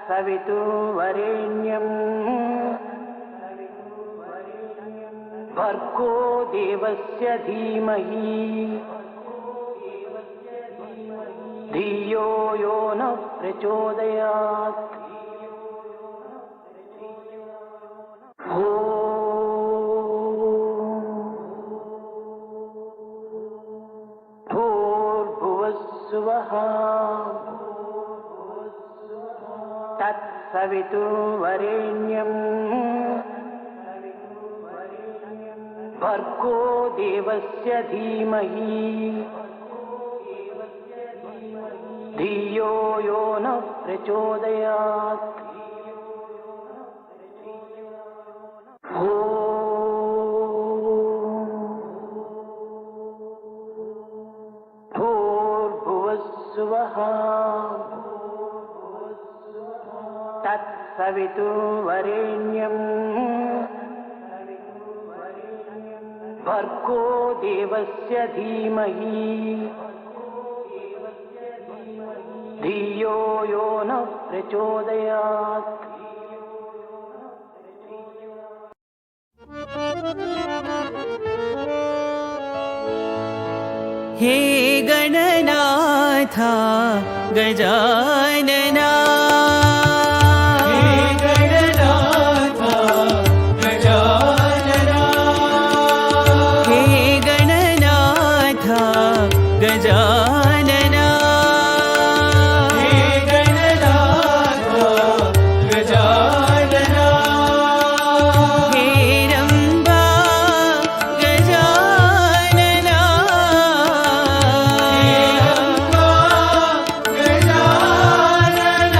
तत्सवितुर्वरेण्यम् भर्गो देवस्य धीमहि धियो यो नः प्रचोदयात्। भूर्भुवस्सुवः तत्सवितुर्वरेण्यम् भर्गो देवस्य धीमहि धियो यो नः प्रचोदयात्। भूर्भुवस्सुवः तत्सवितुर्वरेण्यम् भर्गो देवस्य धीमहि धियो यो नः प्रचोदयात्। हे गणनाथ गजानना गजानना हे गणनाथ गजानना हे रंबा गजानना हे रंबा गजानना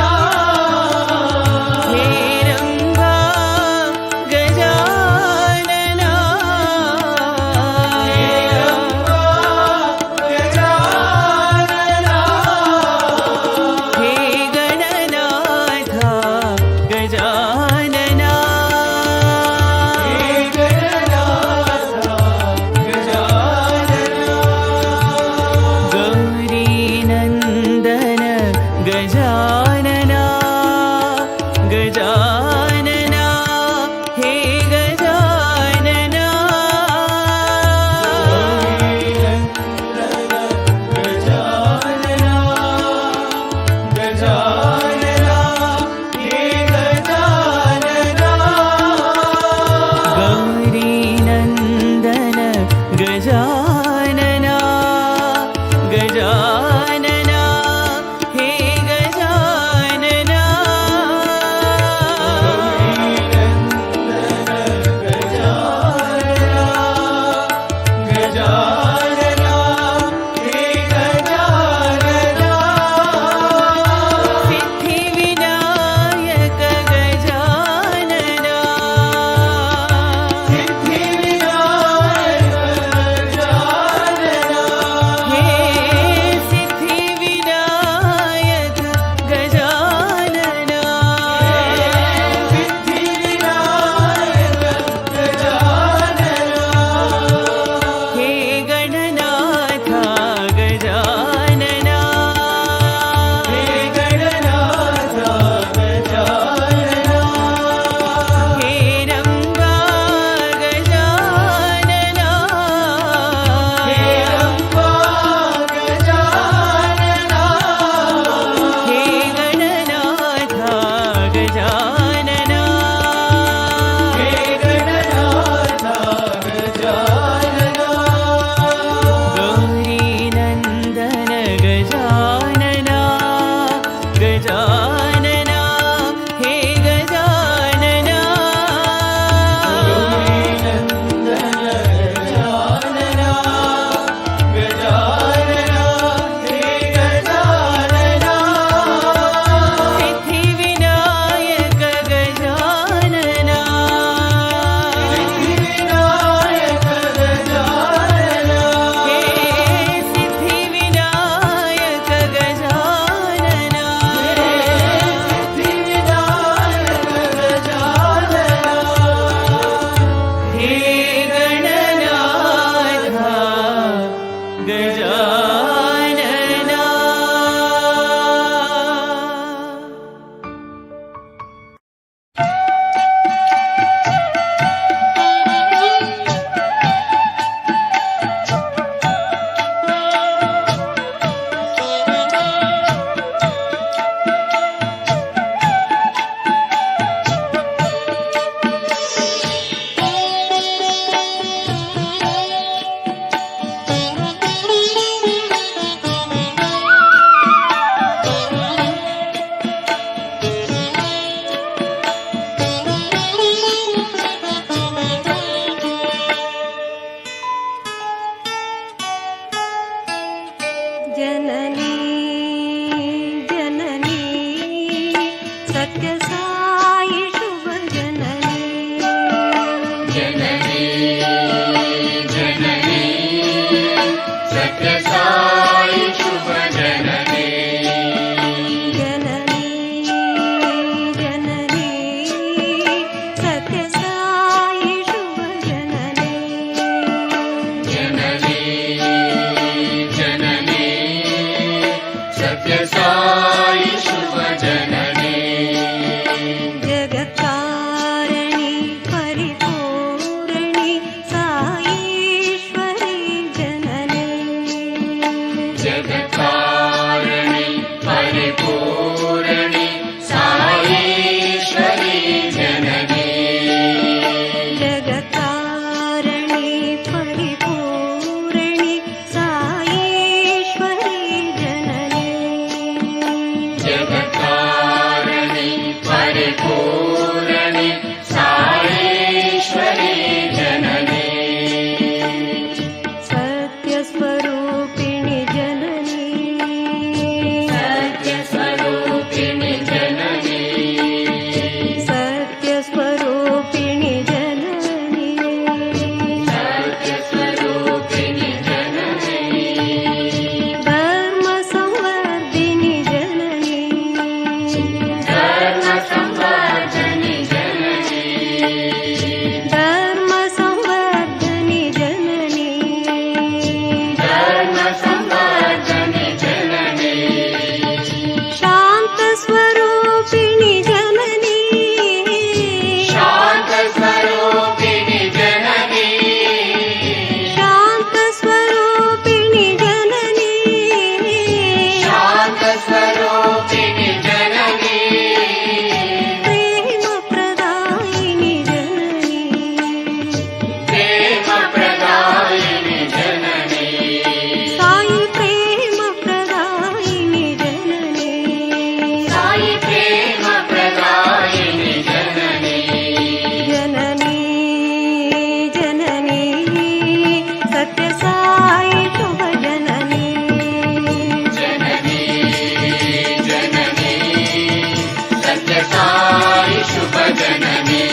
सत्यसाई शुभजननी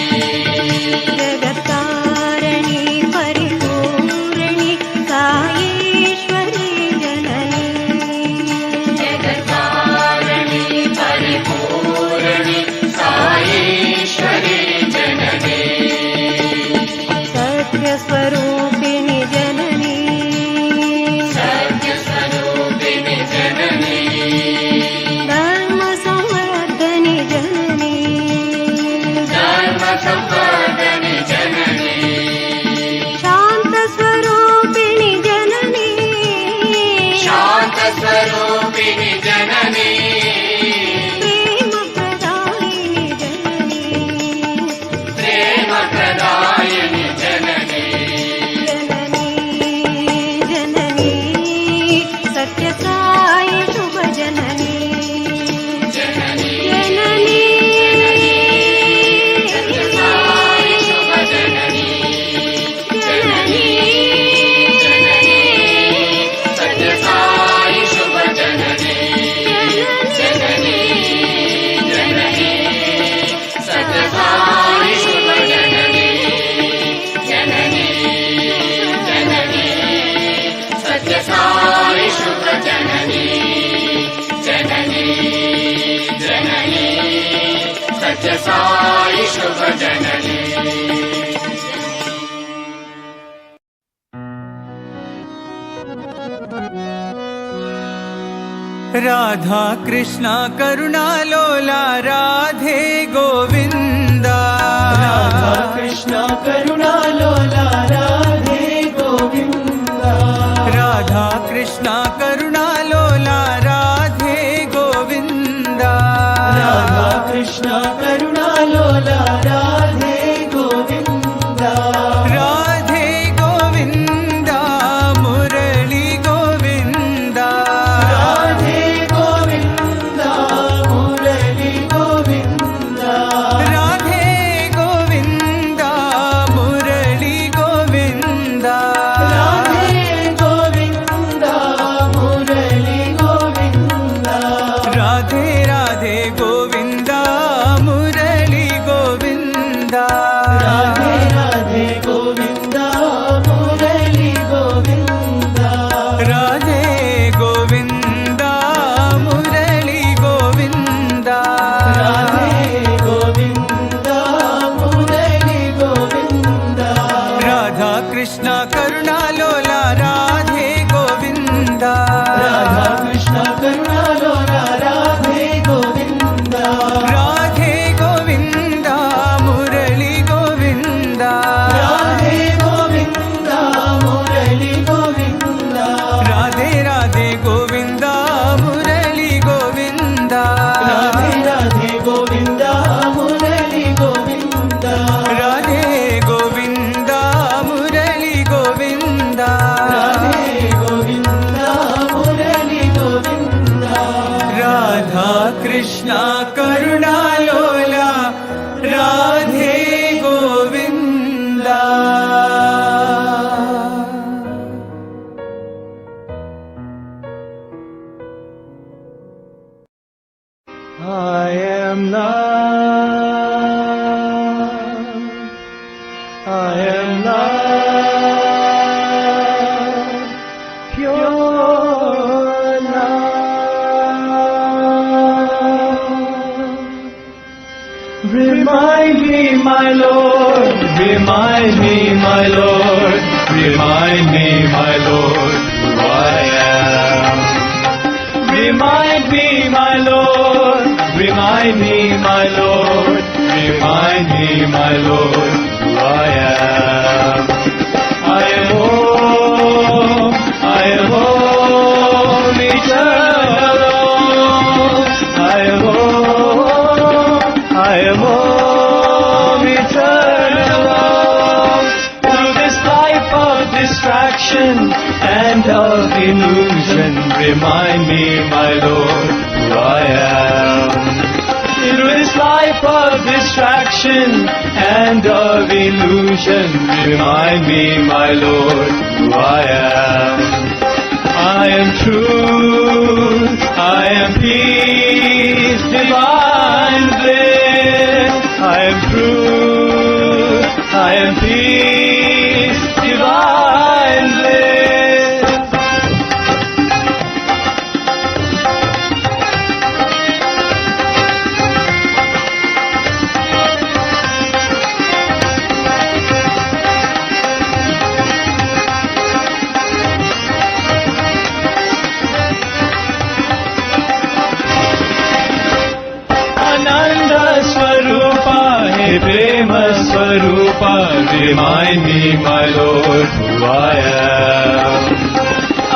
जगत्कारिणी परिपूर्णी साईश्वरी जननी जगत्कारिणी परिपूर्णी साईश्वरी जननी सत्यस्वरूपिणी जननी सत्यस्वरूपिणी जननी धर्मसंवर्धनि जननी धर्मसंवर्धनि जननी शान्तस्वरूपिणि जननी शान्तस्वरूपिणि जननी प्रेमप्रदायिनि जननी प्रेमप्रदायिनि जननी जननी जननी सत्यसाई शुभजननी जननी जननी सत्यसाई शुभजननी जननी जननी सत्यसाई शुभजननी जननी जननी सत्यसाई शुभजननी जननी जननी सत्यसाई शुभजननी जननी जननी सत्यसाई शुभजननी राधा कृष्ण करुणालोला राधे गोविंदा राधा कृष्ण करुणालोला राधे गोविंदा राधा कृष्ण करुणालोला राधे गोविंदा राधा कृष्ण करुणालोला राधे गोविंदा राधे गोविंदा मुरली गोविंदा राधे गोविंदा मुरली गोविंदा राधे गोविंदा मुरली गोविंदा राधे गोविंदा मुरली गोविंदा राधे राधे गोविंदा मुरली गोविंदा राधे राधे गोविंदा मुरली गोविंदा राधे गोविंदा मुरली गोविंदा राधे गोविंदा मुरली गोविंदा राधा कृष्ण करुणालोला राधे गोविंदा राधा कृष्ण करुणालोला राधे गोविंदा राधे गोविंदा मुरली गोविंदा राधे गोविंदा मुरली गोविंदा राधे राधे गोविंदा मुरली गोविंदा राधे राधे गोविंदा मुरली गोविंदा राधे गोविंदा मुरली गोविंदा राधे गोविंदा मुरली Govinda Radha Krishna करुणालोला Radhe Govinda I am love, pure love. Remind me, my Lord, remind me, my Lord, remind me, my Lord, who I am. Remind me, my Lord, remind me, my Lord, remind me, my Lord, who I am. I am home, eternal home. I am home, eternal home. Through this life of distraction and of illusion, remind me, my Lord, who I am. Through this life of distraction and of illusion, remind me, my Lord, who I am. I am truth, I am peace, divine bliss. He Prema Swarupa, remind me, my Lord, who I am.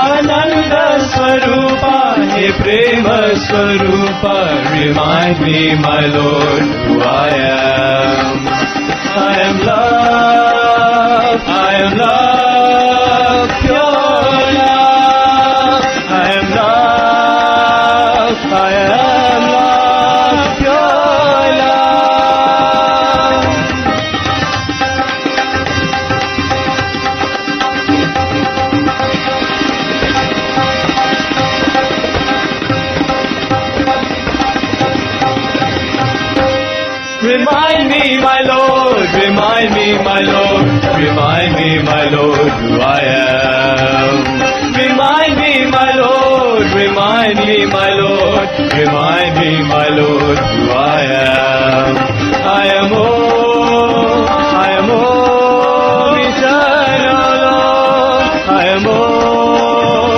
Ananda Swarupa, He Prema Swarupa, remind me, my Lord, who I am. I am love, I am love, pure love. I am love, I am love, pure love. Remind me, my Lord, remind me, my Lord, remind me, my Lord, who I am. Remind me, my Lord, remind me, my Lord, remind me, my Lord, who I am. I am all eternal Lord. I am all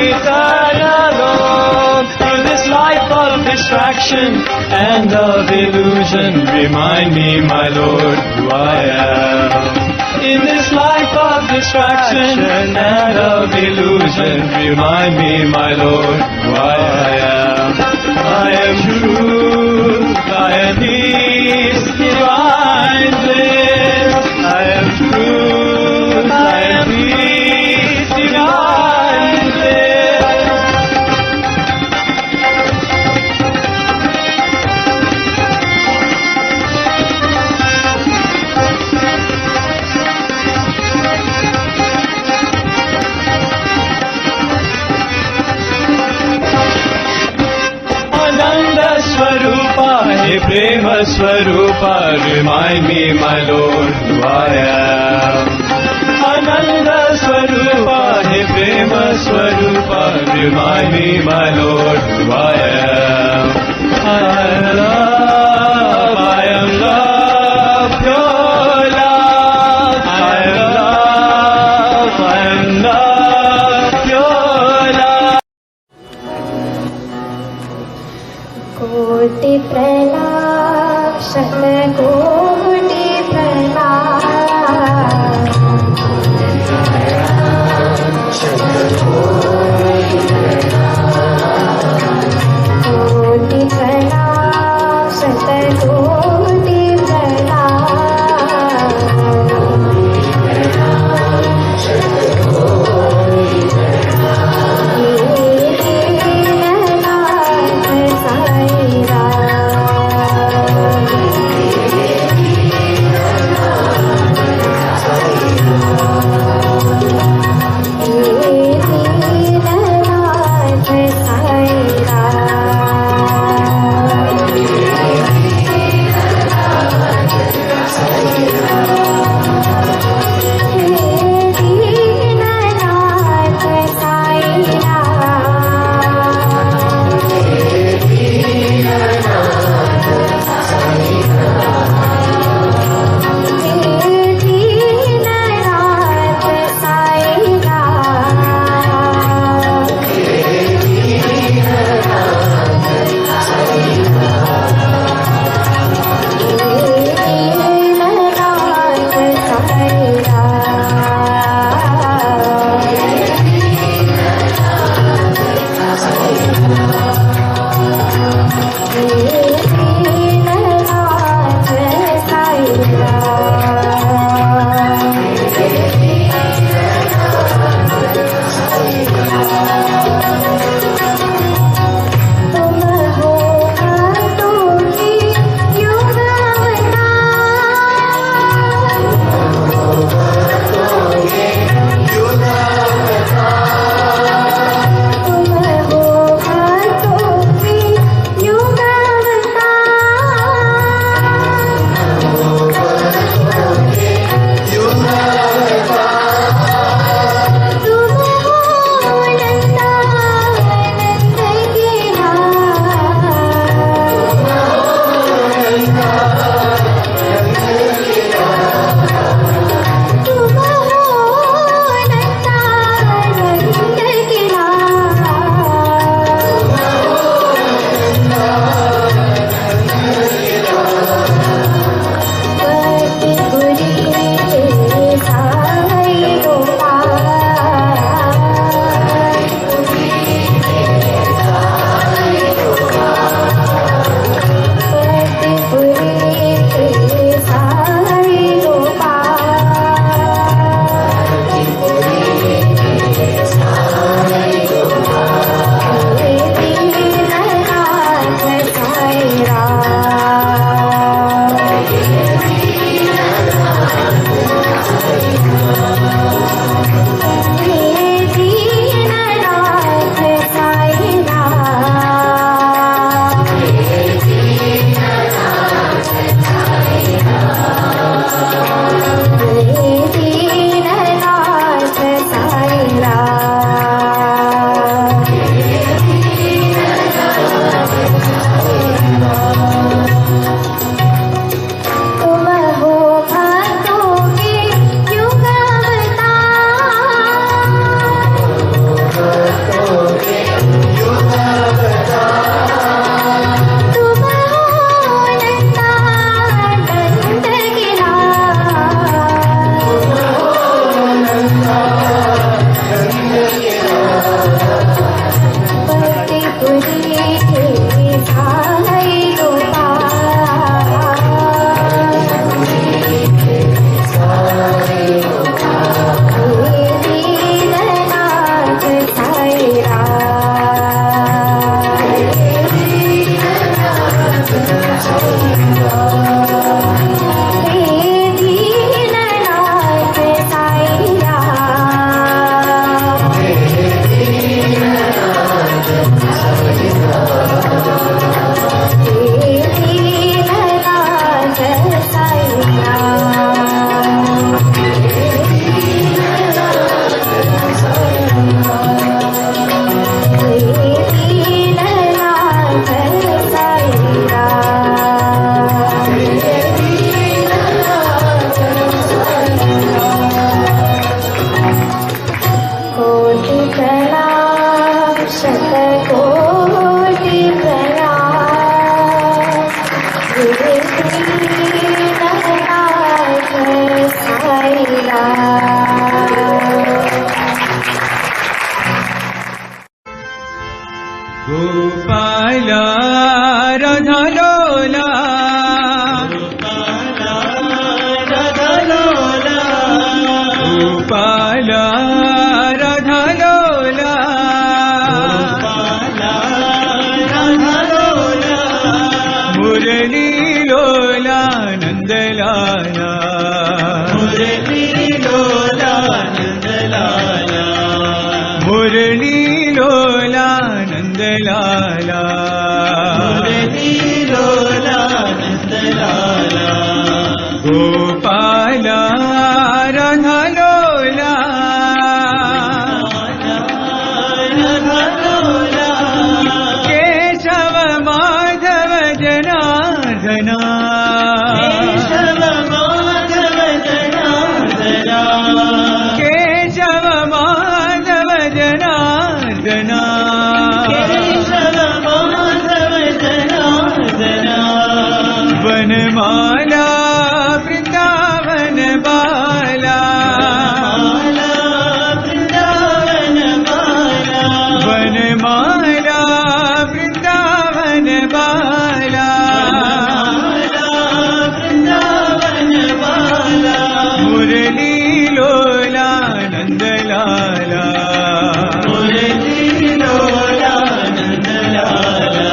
eternal Lord. In this life of distraction and of illusion, remind me, my Lord, who I am. In this life of distraction and of illusion, remind me, my Lord, who I am. I am truth, I am peace, divine bliss. I am truth, I am peace, divine bliss. Ananda Swarupa, He Prema Swarupa, remind me, my Lord, who I am. Ananda Swarupa, He Prema Swarupa, remind me, my Lord, who I am. I am love, pure love. I am love, pure love. कोटि प्रणाम शतकोटि प्रणाम कोटि प्रणाम शतकोटि गोपाला राधा लोला गोपाला राधा लोला मुरली लोला नंदलाला मुरली लोला नंदलाला मुरली लोला नंदलाला मुरली लोला नंदलाला गोपाला राधा लोला केशव माधव जनार्दना केशव माधव जनार्दना केशव माधव जनार्दना केशव माधव जनार्दना वनमाला वृंदावन बाला वृंदावन बाला वनमाला वृंदावन बाला वृंदावन बाला मुरली लोला नंदलाला मुरली लोला नंदलाला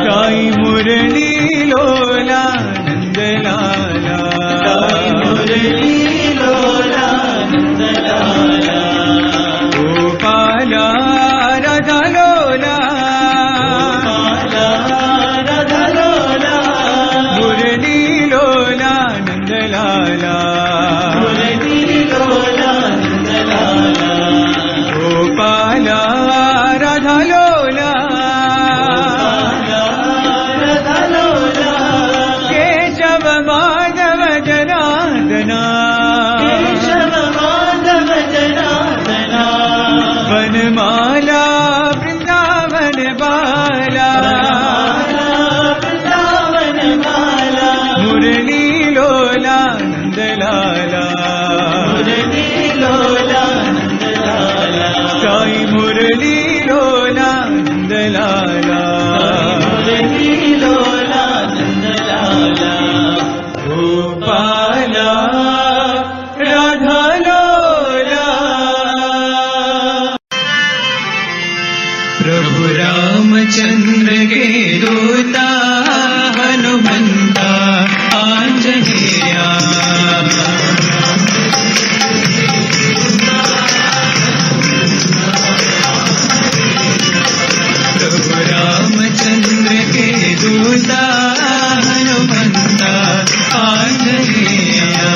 साई मुरली लोला नंदलाला साई मुरली लोला नंदलाला गोपाला राधा लोला राधा लोला मुरली लोला नंदलाला मुरली लोला नंदलाला गोपाला राधा लोला राधा लोला केशव माधव जनार्दना केशव माधव जनार्दना वनमाला वृंदावन बाला वृंदावन बाला मुरली लोला नंदलाला मुरली लोला नंदलाला साई मुरली लोला नंदलाला मुरली लोला नंदलाला गोपाला राधा लोला प्रभु रामचंद्र के दूता हनुमंता आंजनेया प्रभु रामचंद्र के दूता हनुमंता आंजनेया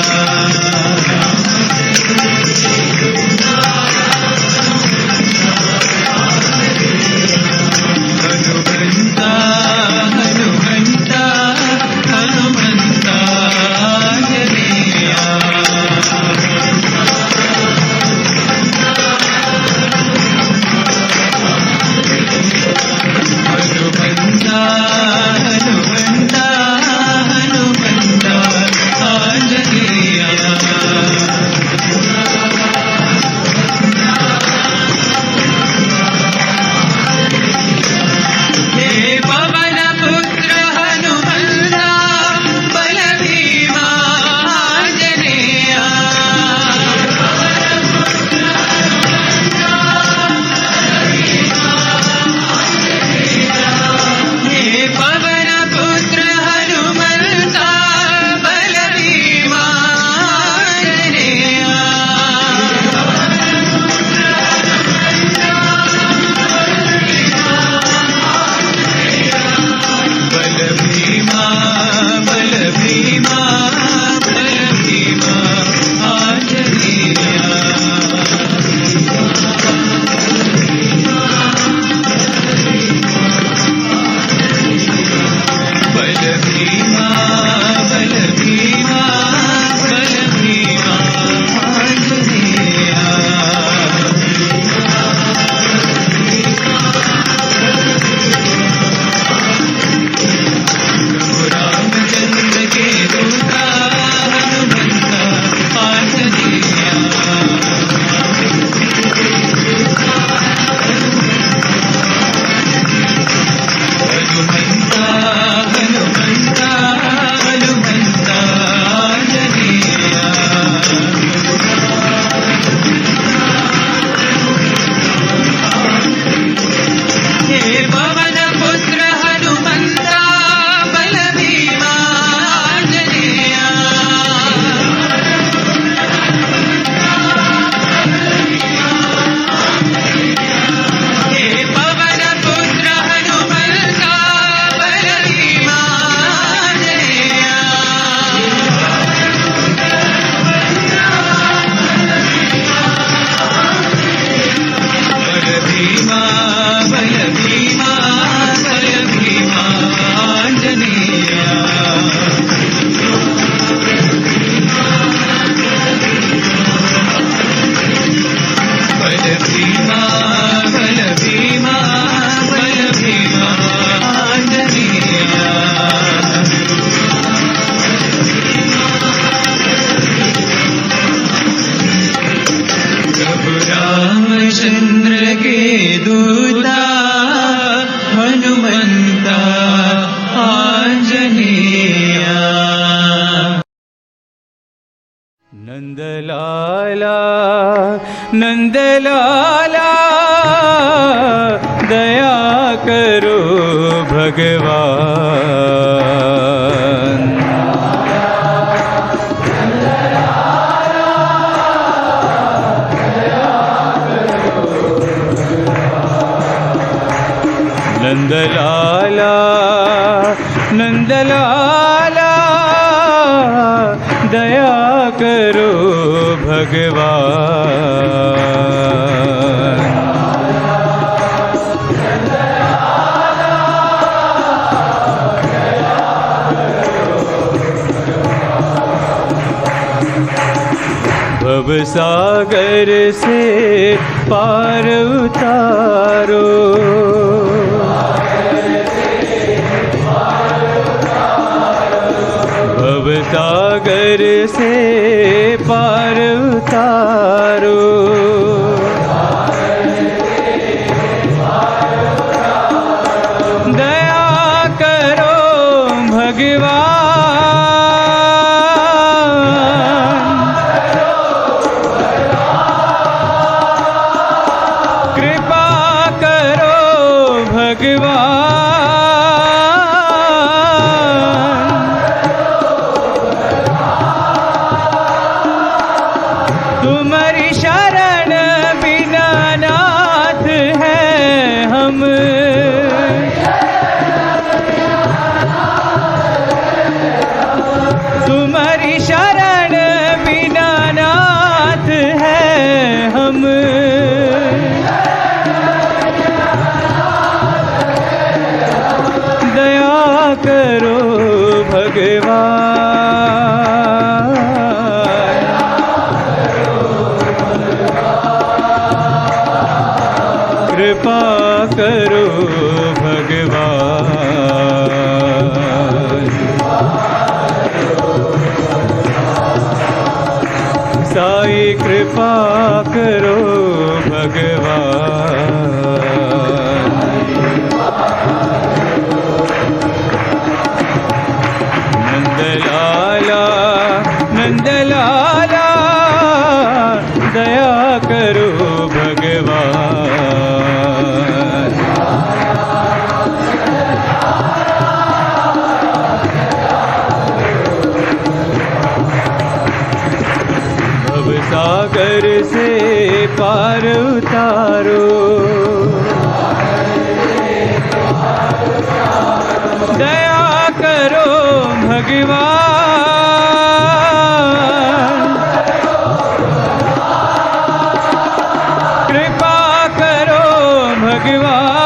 हनुमंता हनुमंता हनुमंता आंजनेया हनुमंता हनुमंता हनुमंता आंजनेया हे पवन पुत्र हनुमंता बल भीमा आंजनेया हे पवन पुत्र हनुमंता बल भीमा आंजनेया बल भीमा बल भीमा बल भीमा आंजनेया बल भीमा बल भीमा बल भीमा आंजनेया प्रभु रामचंद्र नंदलाला नंदलाला दया करो भगवान। नंदलाला नंदलाला दया करो भगवान। भवसागर से पार उतारो, भवसागर से पार उतारो। दया करो भगवान, कृपा करो भगवान। तुम्हारी शरण बिना नाथ है हम, तुम्हारी शरण बिना नाथ है हम। दया करो भगवान, कृपा करो भगवान। साई कृपा करो भगवान। नंदलाला नंदलाला दया करो भगवान। भवसागर से पार उतारो, दया करो भगवान, कृपा करो भगवान।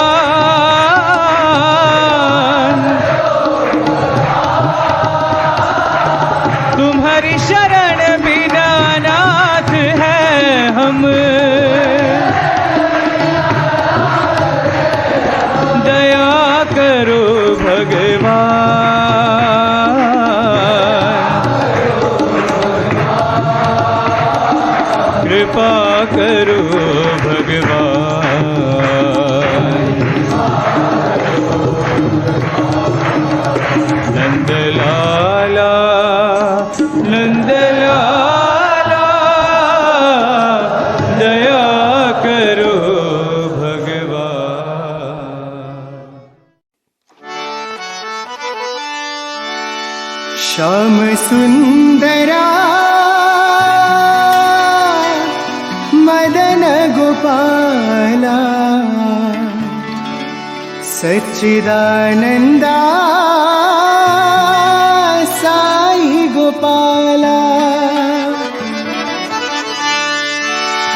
तुम्हारी शरण बिना नाथ है हम, दया करो भगवान, कृपा करो भगवान। नंदलाला नंदलाला दया करो भगवान। श्याम सुंदरा मदन गोपाला सच्चिदानंदा साई गोपाला।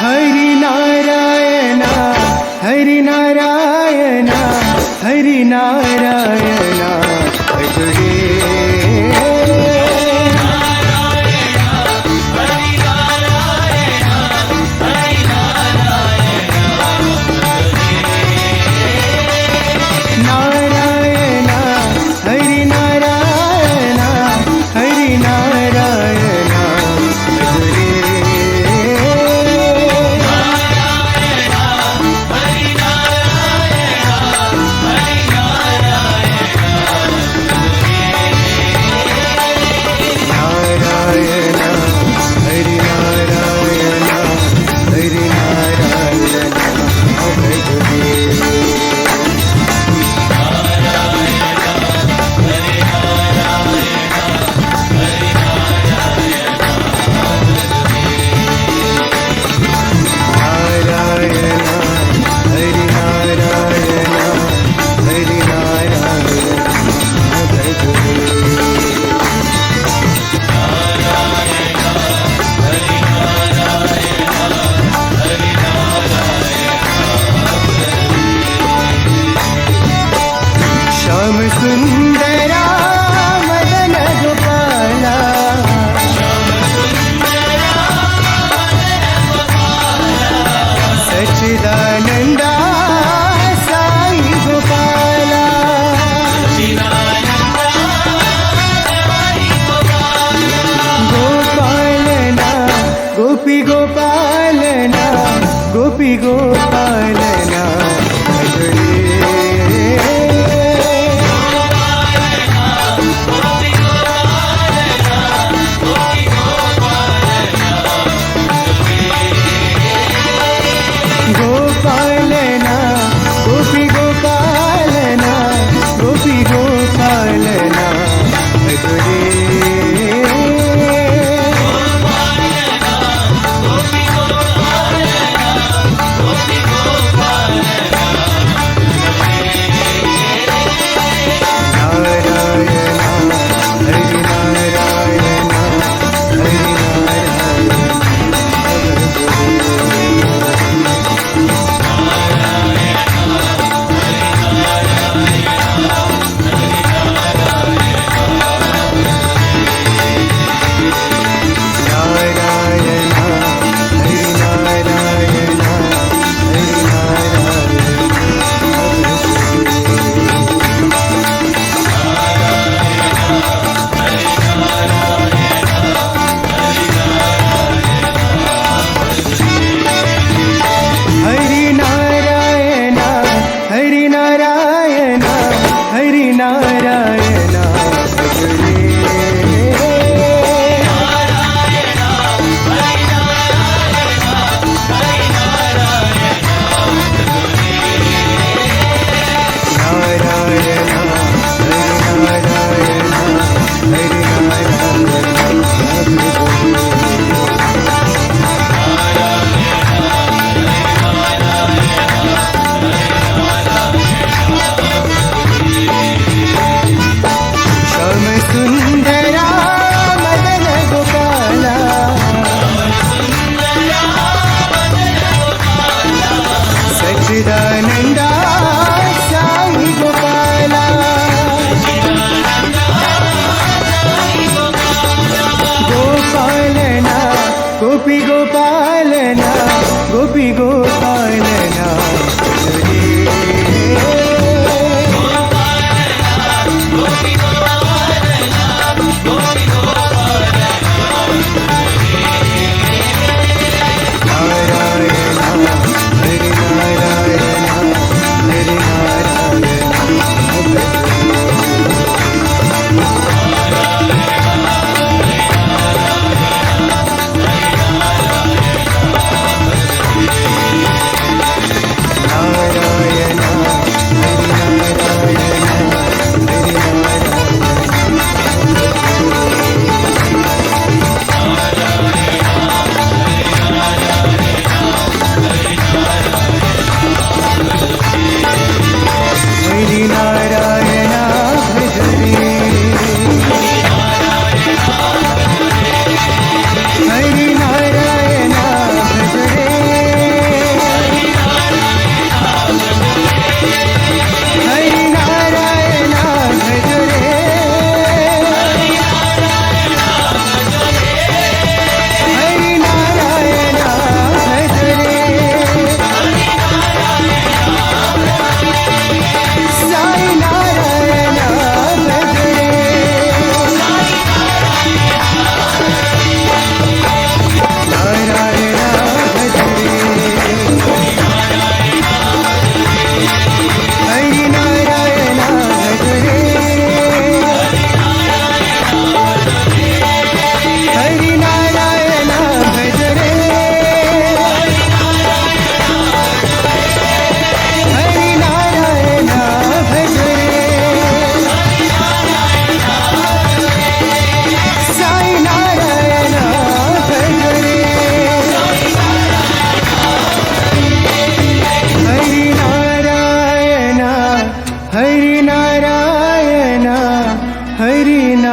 हरि नारायणा हरि नारायणा हरि नारायणा भजरे। नारायण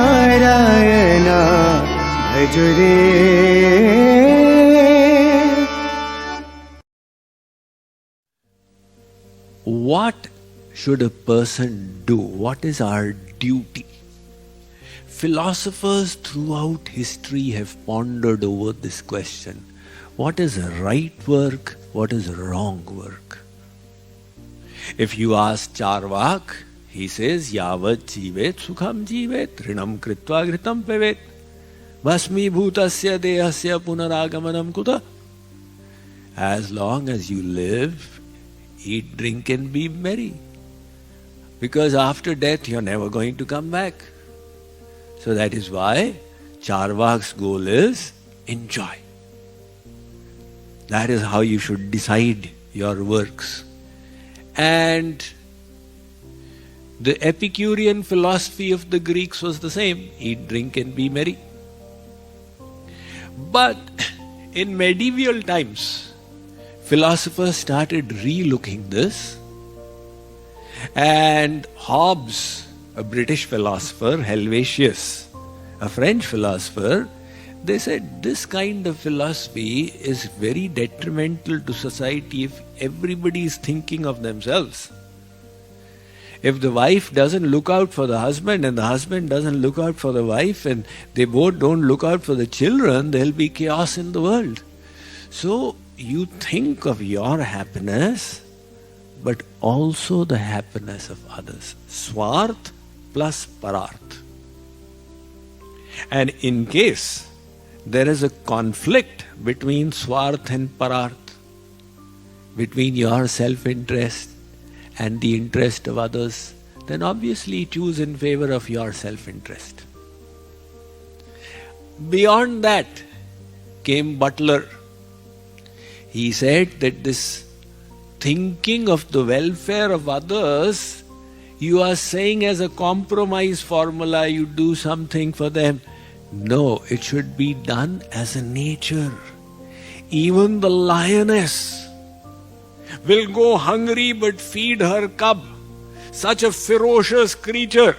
नारायण भज रे. What should a person do? What is our duty? Philosophers throughout history have pondered over this question. What is right work? What is wrong work? If you ask Charvak, he says, Yavat jivet sukham jivet, rinam kritva gritam pevet, vasmi bhutasya dehasya punaragamanam kuta. As long as you live, eat, drink and be merry. Because after death you're never going to come back. So that is why Charvak's goal is enjoy. That is how you should decide your works. And the Epicurean philosophy of the Greeks was the same. Eat, drink and be merry. But in medieval times, philosophers started re-looking this, and Hobbes, a British philosopher, Helvetius, a French philosopher, they said this kind of philosophy is very detrimental to society if everybody is thinking of themselves. If the wife doesn't look out for the husband and the husband doesn't look out for the wife and they both don't look out for the children, there'll be chaos in the world. So you think of your happiness, but also the happiness of others. Swarth plus pararth. And in case there is a conflict between swarth and pararth, between your self-interest and the interest of others, then obviously choose in favor of your self-interest. Beyond that came Butler. He said that this thinking of the welfare of others, you are saying as a compromise formula, you do something for them. No, it should be done as a nature. Even the lioness will go hungry but feed her cub. Such a ferocious creature.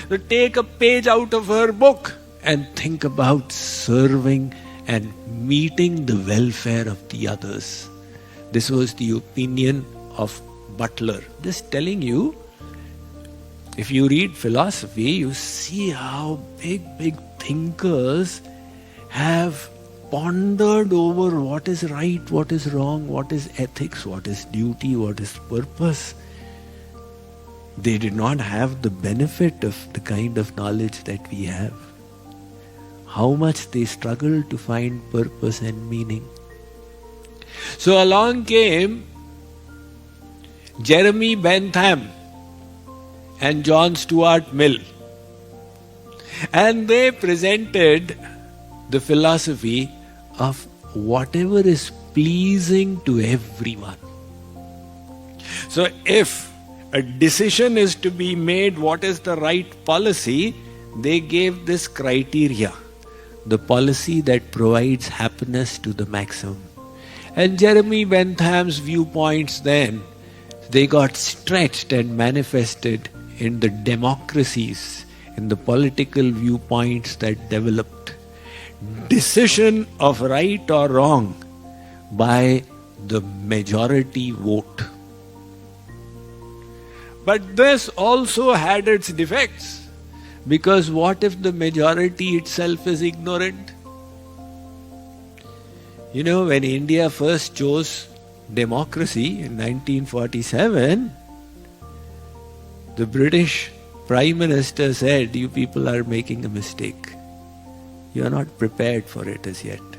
So take a page out of her book and think about serving and meeting the welfare of the others. This was the opinion of Butler. Just telling you, if you read philosophy, you see how big thinkers have pondered over what is right, what is wrong, what is ethics, what is duty, what is purpose. They did not have the benefit of the kind of knowledge that we have. How much they struggled to find purpose and meaning. So along came Jeremy Bentham and John Stuart Mill, and they presented the philosophy of whatever is pleasing to everyone. So if a decision is to be made, what is the right policy, they gave this criteria: the policy that provides happiness to the maximum. And Jeremy Bentham's viewpoints then, they got stretched and manifested in the democracies, in the political viewpoints that developed. Decision of right or wrong by the majority vote. But this also had its defects, because what if the majority itself is ignorant? You know, when India first chose democracy in 1947, the British Prime Minister said, "You people are making a mistake. You are not prepared for it as yet."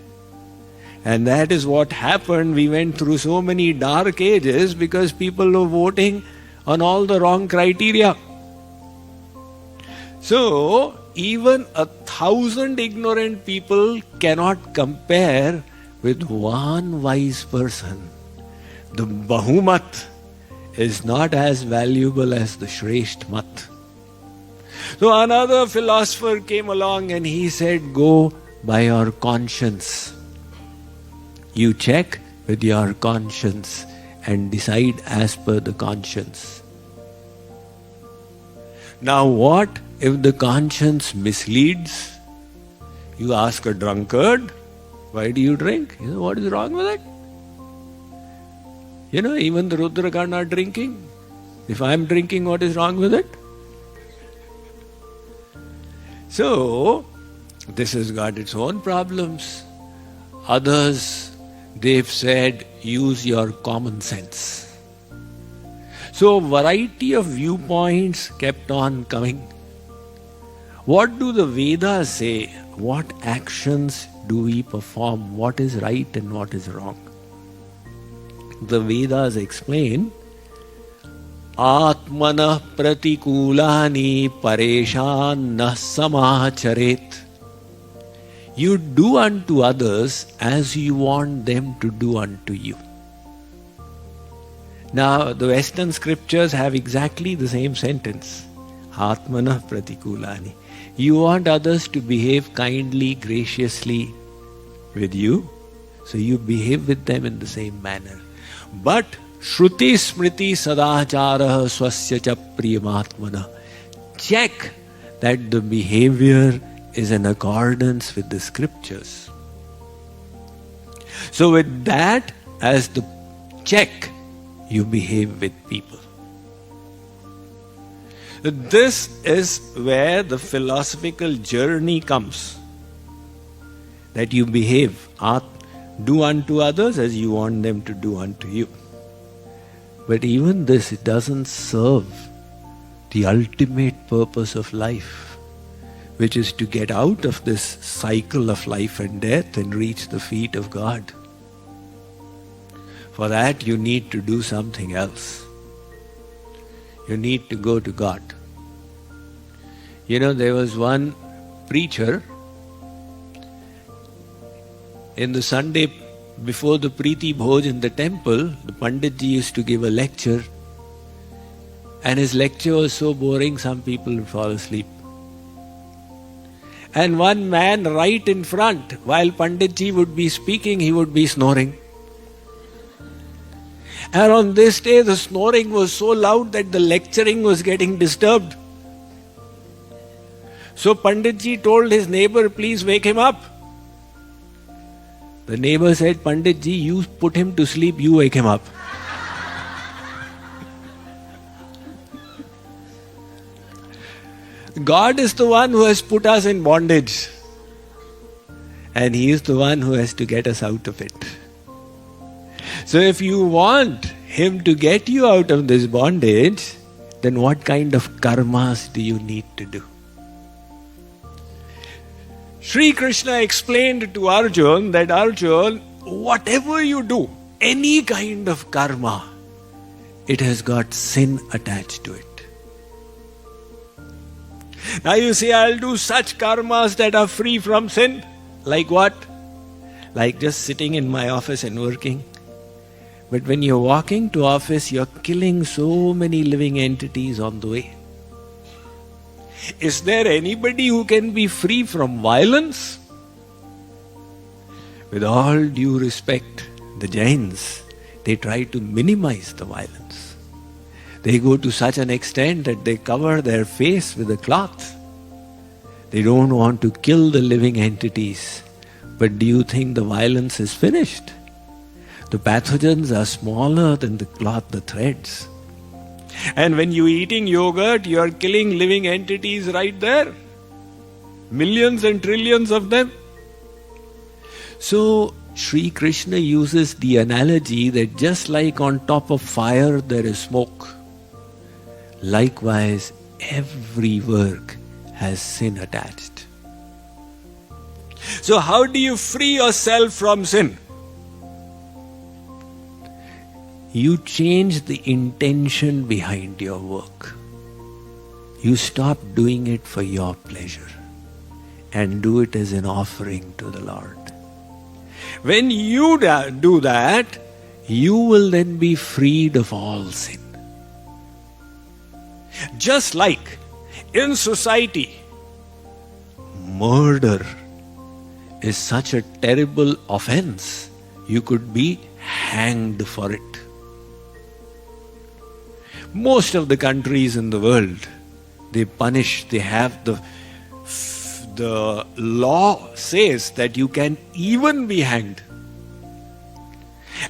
And that is what happened. We went through so many dark ages because people were voting on all the wrong criteria. So, even 1,000 ignorant people cannot compare with one wise person. The Bahumat is not as valuable as the Shresht Mat. So another philosopher came along and he said, go by your conscience. You check with your conscience and decide as per the conscience. Now what If the conscience misleads, you ask a drunkard, why do you drink? You know, what is wrong with it? You know, even the Rudragana are drinking. If I am drinking, what is wrong with it? So, this has got its own problems. Others, they've said, use your common sense. So, variety of viewpoints kept on coming. What do the Vedas say? What actions do we perform? What is right and what is wrong? The Vedas explain, Atmana pratikulani pareshan na samacharet. You do unto others as you want them to do unto you. Now, the Western scriptures have exactly the same sentence. Atmana pratikulani. You want others to behave kindly, graciously with you, so you behave with them in the same manner. But Shruti Smriti Sadachara Swasya Cha Priyamatmana. Check that the behavior is in accordance with the scriptures. So with that as the check, you behave with people. This is where the philosophical journey comes. That you behave, do unto others as you want them to do unto you. But even this, it doesn't serve the ultimate purpose of life, which is to get out of this cycle of life and death and reach the feet of God. For that, you need to do something else. You need to go to God. You know, there was one preacher in the Sunday before the Preeti Bhoj in the temple. The Panditji used to give a lecture, and his lecture was so boring some people would fall asleep. And one man right in front, while Panditji would be speaking, he would be snoring. And on this day, the snoring was so loud that the lecturing was getting disturbed. So Panditji told his neighbor, please wake him up. The neighbor said, Panditji, you put him to sleep, you wake him up. God is the one who has put us in bondage. And He is the one who has to get us out of it. So if you want Him to get you out of this bondage, then what kind of karmas do you need to do? Sri Krishna explained to Arjun that Arjun, whatever you do, any kind of karma, it has got sin attached to it. Now you say, I'll do such karmas that are free from sin. Like what? Like just sitting in my office and working. But when you're walking to office, you're killing so many living entities on the way. Is there anybody who can be free from violence? With all due respect, the Jains, they try to minimize the violence. They go to such an extent that they cover their face with a cloth. They don't want to kill the living entities. But do you think the violence is finished? The pathogens are smaller than the cloth, the threads. And when you're eating yogurt, you're killing living entities right there. Millions and trillions of them. So, Sri Krishna uses the analogy that just like on top of fire there is smoke, likewise every work has sin attached. So how do you free yourself from sin? You change the intention behind your work. You stop doing it for your pleasure and do it as an offering to the Lord. When you do that, you will then be freed of all sin. Just like in society, murder is such a terrible offense, you could be hanged for it. Most of the countries in the world, They punish, they have the law says that you can even be hanged.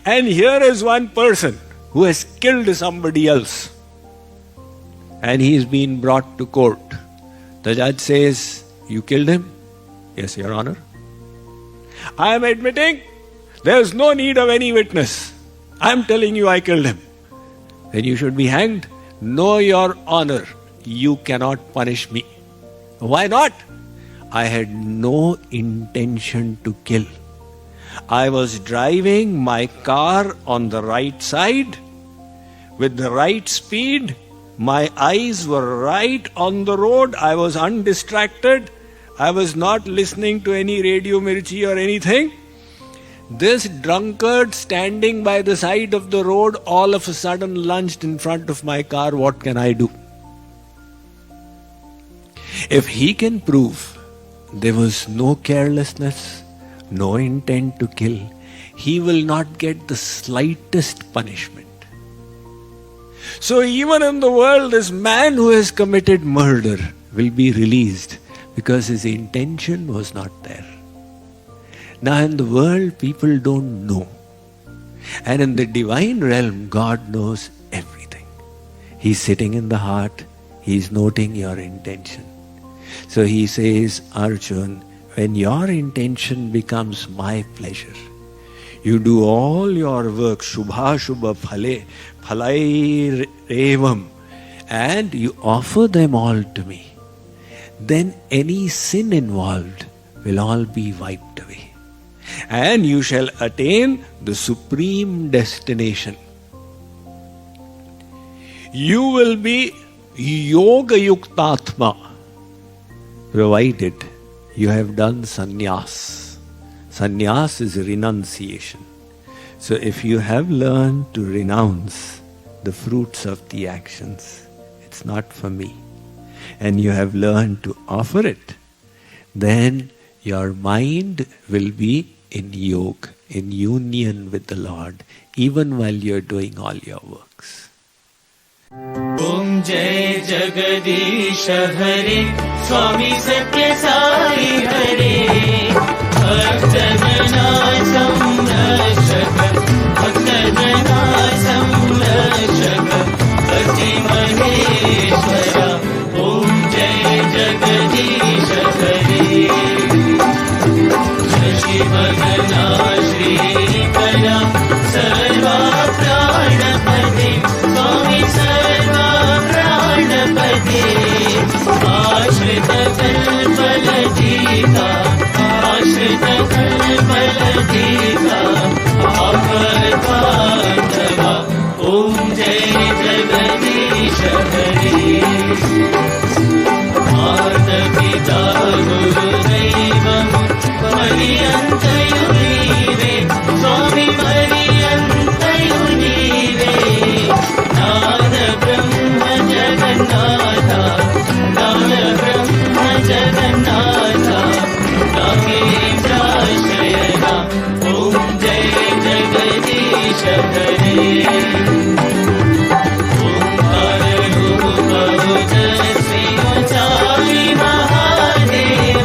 And here is one person who has killed somebody else. And he is being brought to court. The judge says, you killed him? Yes, Your Honor. I am admitting there is no need of any witness. I am telling you I killed him. Then you should be hanged. No, Your Honor, you cannot punish me. Why not? I had no intention to kill. I was driving my car on the right side with the right speed. My eyes were right on the road. I was undistracted. I was not listening to any Radio Mirchi or anything. This drunkard standing by the side of the road all of a sudden lunged in front of my car. What can I do? If he can prove there was no carelessness, no intent to kill, he will not get the slightest punishment. So even in the world, this man who has committed murder will be released because his intention was not there. Now in the world, people don't know. And in the divine realm, God knows everything. He's sitting in the heart. He's noting your intention. So he says, Arjun, when your intention becomes my pleasure, you do all your work, Shubha Shubha Phale, Phalair Evam, and you offer them all to me, then any sin involved will all be wiped away. And you shall attain the supreme destination. You will be Yoga Yuktatma, provided you have done sannyas. Sannyas is renunciation. So if you have learned to renounce the fruits of the actions, it's not for me, and you have learned to offer it, then your mind will be in yoga, in union with the Lord, even while you're doing all your works. Om Jai Jagadish Hare, Swami Satya Sai Hare, Bhaktadana Samrashaka, Bhaktadana Samrashaka, Pati Maheshwara, Om Jai Jagadish Hare, Shashi Bhagana Shri Kala, Sarva Pranapati, Swami Sarva Pranapati, Ashrita Kalpaladita, Ashrita Kalpaladita, Avartava, Om Jai Jagadish Hare, Mata Pita Guru Devam, Mariyantayunive, Swami Mariyantayunive, Nada Brahma Jagannatha, Nada Brahma Jagannatha, Nagendra Shayana, Om Jai Jagadish Hare, Omkar Rupa Ujjwal Sai Mahadev,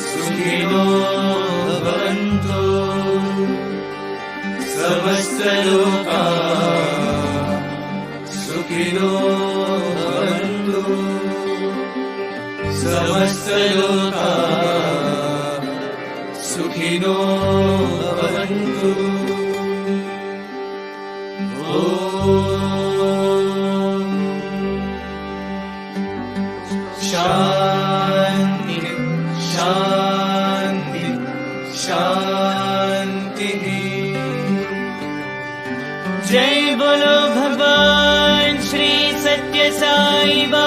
सुखिनो भवन्तु समस्तलोका सुखिनो भवन्तु समस्तलोका सुखिनो भवन्तु शांति शांति शांति। जय बोलो भगवान श्री सत्य साई बाबा